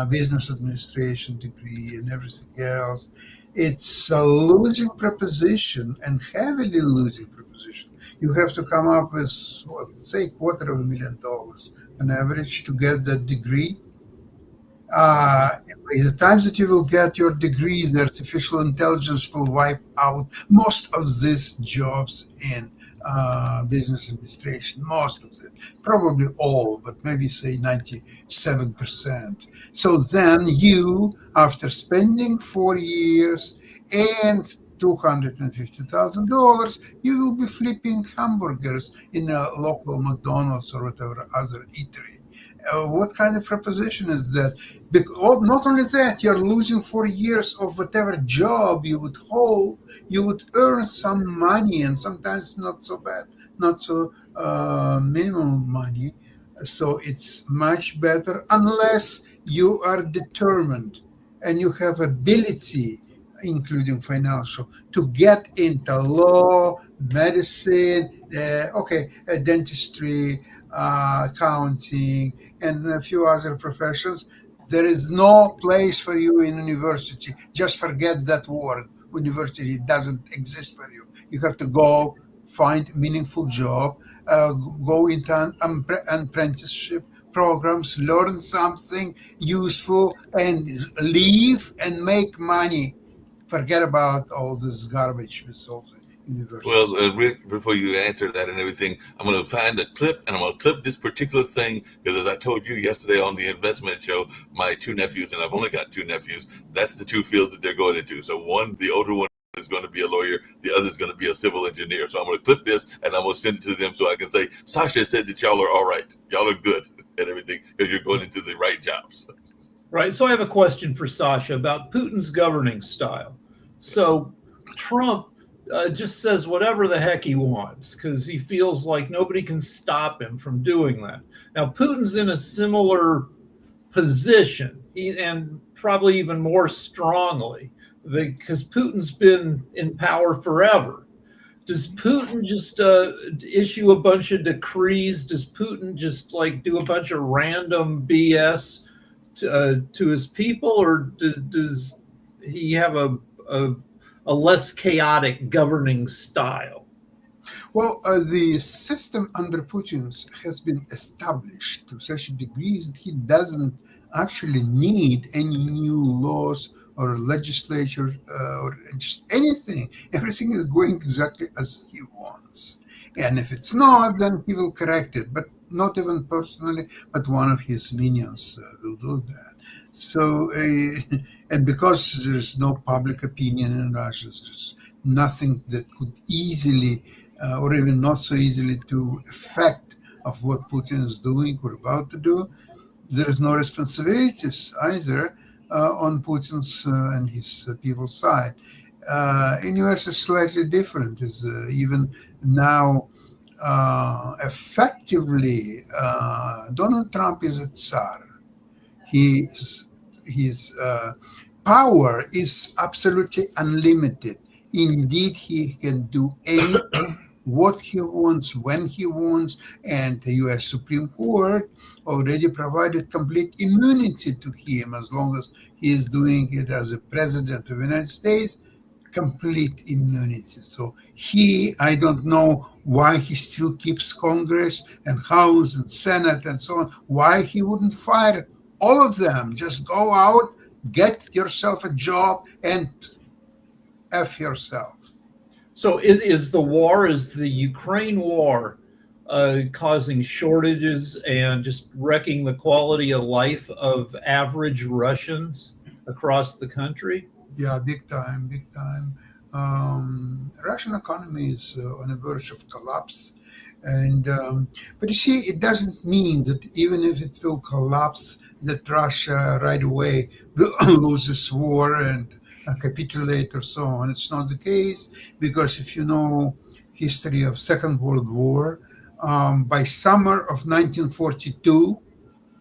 [SPEAKER 5] business administration degree and everything else, it's a losing proposition and heavily losing proposition. You have to come up with, well, say, $250,000 on average to get that degree. By the time that you will get your degrees, the artificial intelligence will wipe out most of these jobs in business administration, most of it, probably all, but maybe say 97%. So then you, after spending 4 years and $250,000, you will be flipping hamburgers in a local McDonald's or whatever other eatery. What kind of proposition is that? Because not only that, you're losing 4 years of whatever job you would hold. You would earn some money, and sometimes not so bad, not so minimum money. So it's much better unless you are determined and you have ability, including financial, to get into law, medicine, dentistry, accounting, and a few other professions. There is no place for you in university. Just forget that word. University doesn't exist for you. You have to go find meaningful job, go into an apprenticeship programs, learn something useful, and leave and make money. Forget about all this garbage with all the universities.
[SPEAKER 1] Well, Rick, before you answer that and everything, I'm going to find a clip and I'm going to clip this particular thing because, as I told you yesterday on the investment show, my two nephews, and I've only got two nephews, that's the two fields that they're going into. So one, the older one, is going to be a lawyer, the other is going to be a civil engineer. So I'm going to clip this and I'm going to send it to them so I can say, Sasha said that y'all are all right. Y'all are good and everything because you're going into the right jobs.
[SPEAKER 2] Right. So I have a question for Sasha about Putin's governing style. So Trump just says whatever the heck he wants because he feels like nobody can stop him from doing that. Now, Putin's in a similar position, and probably even more strongly, because Putin's been in power forever. Does Putin just issue a bunch of decrees? Does Putin just do a bunch of random BS to his people, or does he have a less chaotic governing style?
[SPEAKER 5] Well, the system under Putin has been established to such a degree that he doesn't actually need any new laws or legislature or just anything. Everything is going exactly as he wants. And if it's not, then he will correct it. But not even personally, but one of his minions will do that. So, and because there's no public opinion in Russia, there's nothing that could easily or even not so easily to effect of what Putin is doing or about to do. There is no responsibilities either on Putin's and his people's side. In US, it's slightly different. Is even now effectively Donald Trump is a tsar. His power is absolutely unlimited. Indeed, he can do anything, what he wants, when he wants, and the U.S. Supreme Court already provided complete immunity to him as long as he is doing it as a president of the United States, complete immunity. So I don't know why he still keeps Congress and House and Senate and so on, why he wouldn't fire all of them. Just go out, get yourself a job, and F yourself.
[SPEAKER 2] So is the Ukraine war causing shortages and just wrecking the quality of life of average Russians across the country?
[SPEAKER 5] Yeah, big time, big time. Russian economy is on the verge of collapse. And but you see, it doesn't mean that even if it will collapse, that Russia right away will lose this war and capitulate or so on. It's not the case, because if you know history of Second World War, by summer of 1942,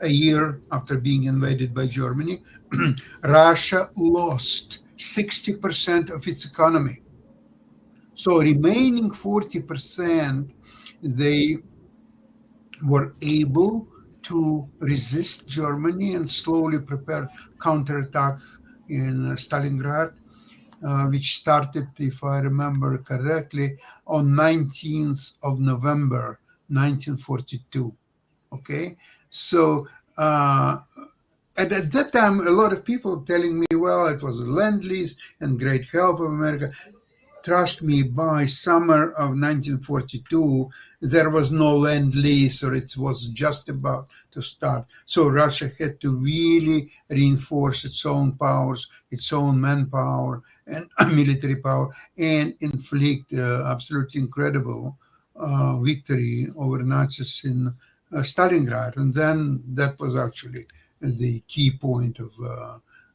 [SPEAKER 5] a year after being invaded by Germany, Russia lost 60% of its economy. So remaining 40%, they were able to resist Germany and slowly prepare counterattack in Stalingrad, which started, if I remember correctly, on 19th of November, 1942. Okay, so and at that time, a lot of people telling me, well, it was a Lend-Lease and great help of America. Trust me, by summer of 1942, there was no Lend-Lease, or it was just about to start. So Russia had to really reinforce its own powers, its own manpower and military power, and inflict absolutely incredible victory over Nazis in Stalingrad. And then that was actually the key point of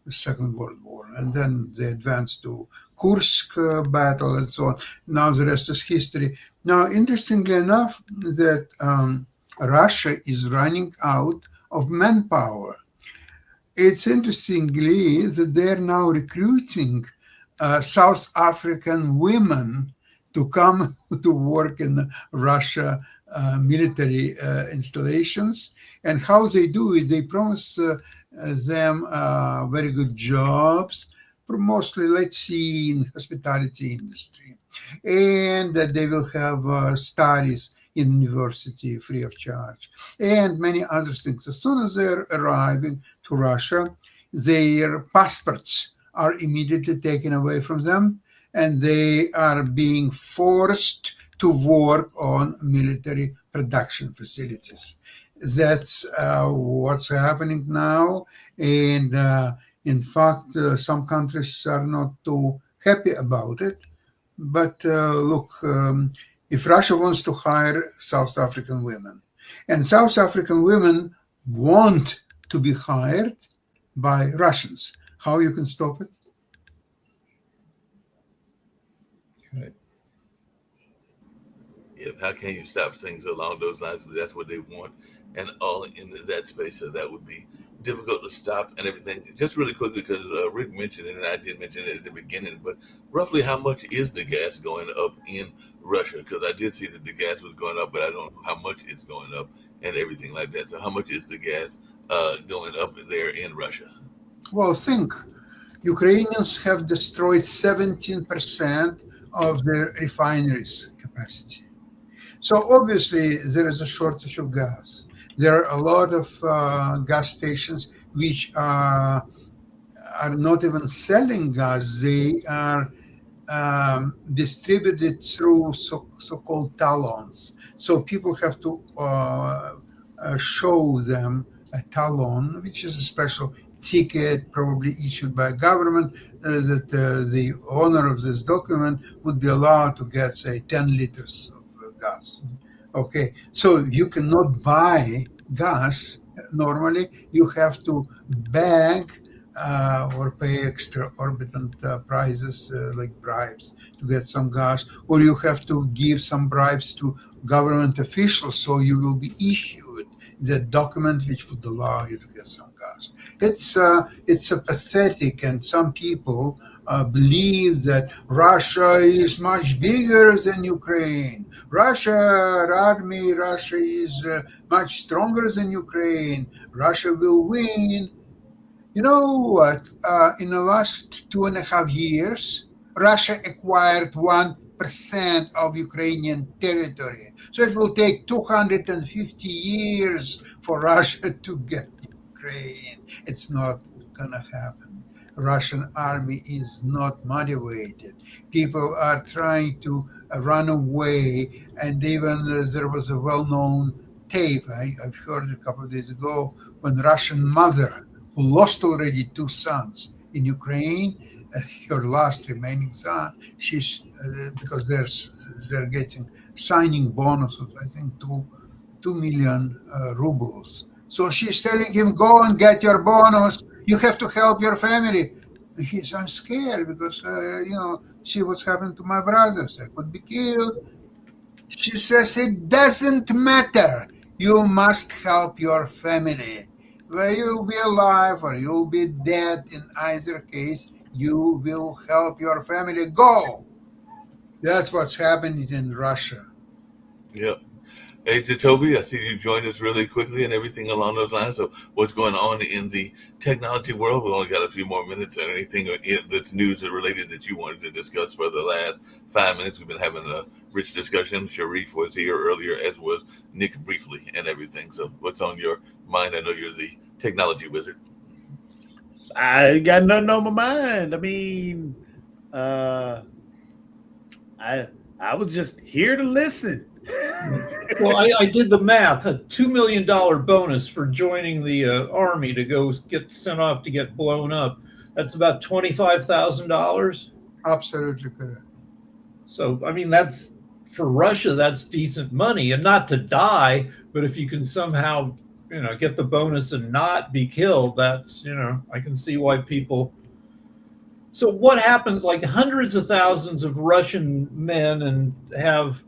[SPEAKER 5] the Second World War. And then they advanced to Kursk battle and so on. Now the rest is history. Now, interestingly enough, that Russia is running out of manpower. It's interestingly that they're now recruiting South African women to come to work in Russia military installations. And how they do it, they promise them very good jobs, mostly, let's see, in hospitality industry, and that they will have studies in university free of charge, and many other things. As soon as they're arriving to Russia, their passports are immediately taken away from them, and they are being forced to work on military production facilities. That's what's happening now. And in fact, some countries are not too happy about it. But look, if Russia wants to hire South African women, and South African women want to be hired by Russians, how you can stop it?
[SPEAKER 2] Right.
[SPEAKER 1] Yeah, how can you stop things along those lines? But that's what they want, and all in that space. So that would be difficult to stop and everything. Just really quickly, because Rick mentioned it, and I did mention it at the beginning, but roughly how much is the gas going up in Russia? Because I did see that the gas was going up, but I don't know how much it's going up and everything like that. So how much is the gas going up there in Russia?
[SPEAKER 5] Well, think. Ukrainians have destroyed 17% of their refineries capacity. So obviously there is a shortage of gas. There are a lot of gas stations which are not even selling gas. They are distributed through so-called talons. So people have to show them a talon, which is a special ticket, probably issued by a government, that the owner of this document would be allowed to get, say, 10 liters of gas. Okay, so you cannot buy gas normally. You have to beg or pay exorbitant prices like bribes to get some gas, or you have to give some bribes to government officials, so you will be issued the document which would allow you to get some gas. It's a pathetic, and some people believe that Russia is much bigger than Ukraine. Russia is much stronger than Ukraine. Russia will win. You know what? In the last 2.5 years, Russia acquired 1% of Ukrainian territory. So it will take 250 years for Russia to get Ukraine. It's not gonna happen. Russian army is not motivated. People are trying to run away, and even there was a well-known tape I've heard a couple of days ago when Russian mother, who lost already 2 sons in Ukraine, her last remaining son, she's because they're getting signing bonus of, I think, 2 million rubles. So she's telling him, go and get your bonus. You have to help your family. He says, I'm scared because, see what's happened to my brothers. I could be killed. She says, it doesn't matter. You must help your family. Well, you'll be alive or you'll be dead. In either case, you will help your family. Go. That's what's happening in Russia.
[SPEAKER 1] Yep. Hey, Jacoby, I see you joined us really quickly and everything along those lines. So what's going on in the technology world? We've only got a few more minutes. And anything that's news related that you wanted to discuss for the last 5 minutes? We've been having a rich discussion. Sharif was here earlier, as was Nick briefly and everything. So what's on your mind? I know you're the technology wizard.
[SPEAKER 6] I got nothing on my mind. I mean, I was just here to listen.
[SPEAKER 2] Well, I did the math. A $2 million bonus for joining the Army to go get sent off to get blown up. That's about $25,000.
[SPEAKER 5] Absolutely correct.
[SPEAKER 2] So, I mean, that's for Russia, that's decent money, and not to die, but if you can somehow, get the bonus and not be killed, that's, I can see why people. So what happens, like hundreds of thousands of Russian men and have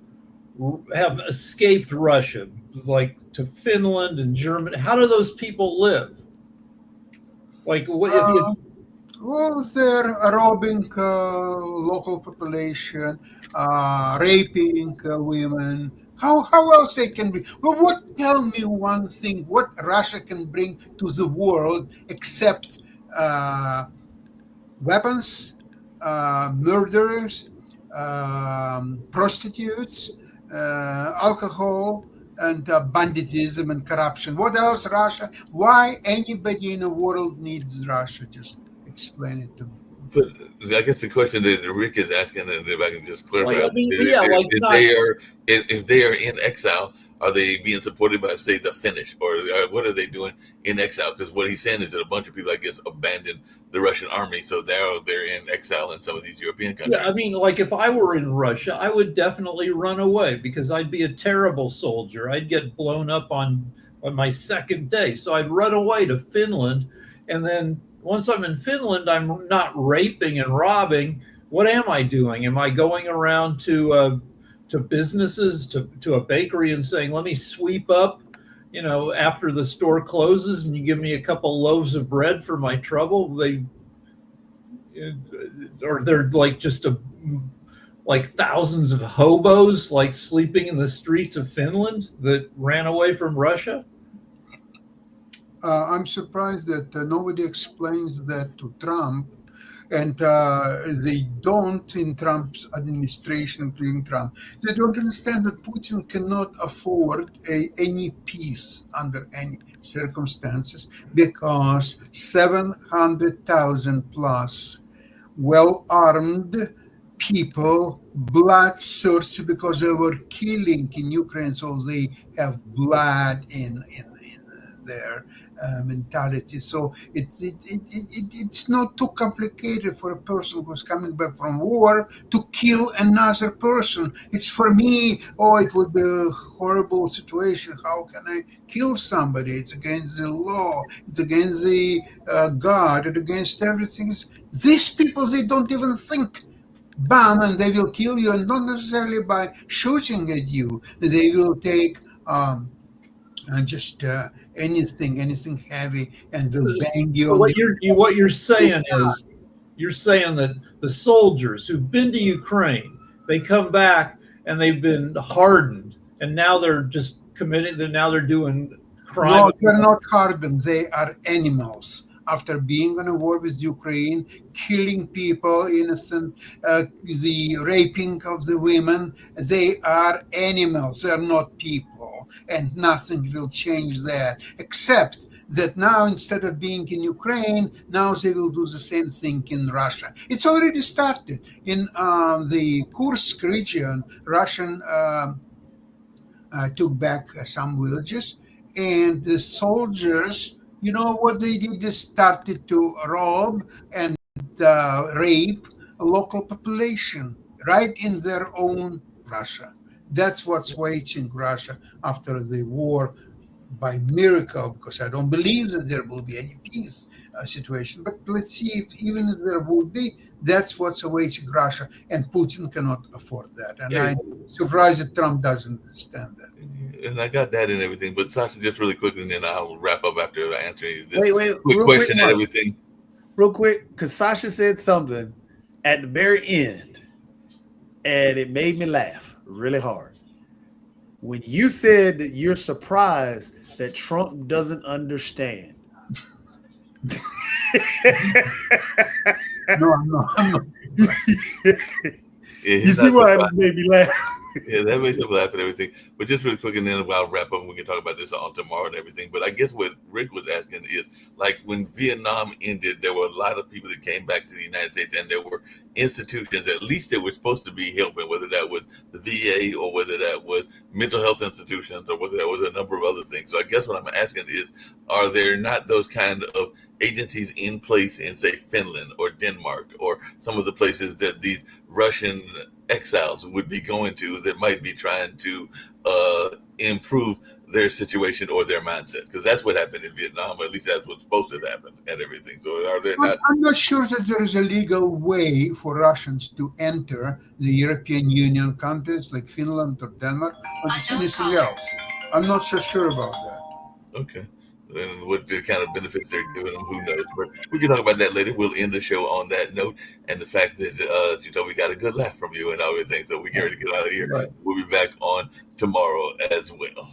[SPEAKER 2] escaped Russia, like to Finland and Germany. How do those people live? Like, what if you?
[SPEAKER 5] Well, they're robbing local population, raping women. How else they can bring? Well, tell me one thing. What Russia can bring to the world except weapons, murderers, prostitutes, alcohol, and banditism and corruption. What else, Russia? Why anybody in the world needs Russia? Just explain it to me.
[SPEAKER 1] But I guess the question that Rick is asking, and if I can just clarify,
[SPEAKER 2] Like, I mean,
[SPEAKER 1] if they are in exile, are they being supported by, say, the Finnish, or what are they doing in exile? Because what he's saying is that a bunch of people, I guess, abandoned the Russian army, so they're in exile in some of these European countries.
[SPEAKER 2] Yeah, I mean, like if I were in Russia, I would definitely run away because I'd be a terrible soldier. I'd get blown up on my second day, so I'd run away to Finland, and then once I'm in Finland, I'm not raping and robbing. What am I doing? Am I going around to businesses, to a bakery and saying, let me sweep up, after the store closes and you give me a couple loaves of bread for my trouble? Or they're like like thousands of hobos like sleeping in the streets of Finland that ran away from Russia?
[SPEAKER 5] I'm surprised that nobody explains that to Trump, and they don't in Trump's administration, including Trump. They don't understand that Putin cannot afford any peace under any circumstances because 700,000 plus well-armed people, bloodthirsty because they were killing in Ukraine, so they have blood in their mentality. So it's not too complicated for a person who's coming back from war to kill another person. It's for me, it would be a horrible situation. How can I kill somebody? It's against the law. It's against the God. It's against everything. These people, they don't even think. Bam, and they will kill you, and not necessarily by shooting at you. They will take just anything heavy, and will bang you.
[SPEAKER 2] So what you're saying is, you're saying that the soldiers who've been to Ukraine, they come back and they've been hardened, and now they're just committing. Now they're doing crime.
[SPEAKER 5] No, they're not hardened. They are animals. After being on a war with Ukraine, killing people, innocent, the raping of the women, they are animals. They are not people, and nothing will change that, except that now, instead of being in Ukraine, now they will do the same thing in Russia. It's already started. In the Kursk region, Russian took back some villages, and the soldiers, you know what they did? They started to rob and rape a local population right in their own Russia. That's what's waiting Russia after the war by miracle, because I don't believe that there will be any peace situation. But let's see if even if there would be, that's what's awaiting Russia, and Putin cannot afford that. And I'm surprised that Trump doesn't understand that.
[SPEAKER 1] And I got that and everything, but Sasha, just really quickly, and then I'll wrap up after answering this
[SPEAKER 6] Wait,
[SPEAKER 1] quick question and everything.
[SPEAKER 6] real quick, because Sasha said something at the very end, and it made me laugh really hard. When you said that you're surprised that Trump doesn't understand.
[SPEAKER 5] No, I'm not. I'm not.
[SPEAKER 1] Yeah,
[SPEAKER 6] You
[SPEAKER 1] he's
[SPEAKER 6] see
[SPEAKER 1] not
[SPEAKER 6] why
[SPEAKER 1] surprised.
[SPEAKER 6] it made me laugh?
[SPEAKER 1] Yeah, that makes him laugh and everything. But just really quick, and then I'll wrap up and we can talk about this on tomorrow and everything. But I guess what Rick was asking is, like, when Vietnam ended, there were a lot of people that came back to the United States, and there were institutions, at least that were supposed to be helping, whether that was the VA or whether that was mental health institutions or whether that was a number of other things. So I guess what I'm asking is, are there not those kind of agencies in place in, say, Finland or Denmark or some of the places that these Russian exiles would be going to that might be trying to improve their situation or their mindset? Because that's what happened in Vietnam, or at least that's what's supposed to happen and everything. So are there not?
[SPEAKER 5] I'm not sure that there is a legal way for Russians to enter the European Union countries like Finland or Denmark or just anything else. I'm not so sure about that.
[SPEAKER 1] Okay. And what the kind of benefits they're giving them, who knows? But we can talk about that later. We'll end the show on that note, and the fact that you know, we got a good laugh from you and everything. So we're ready to get out of here.
[SPEAKER 2] Right.
[SPEAKER 1] We'll be back on tomorrow as well.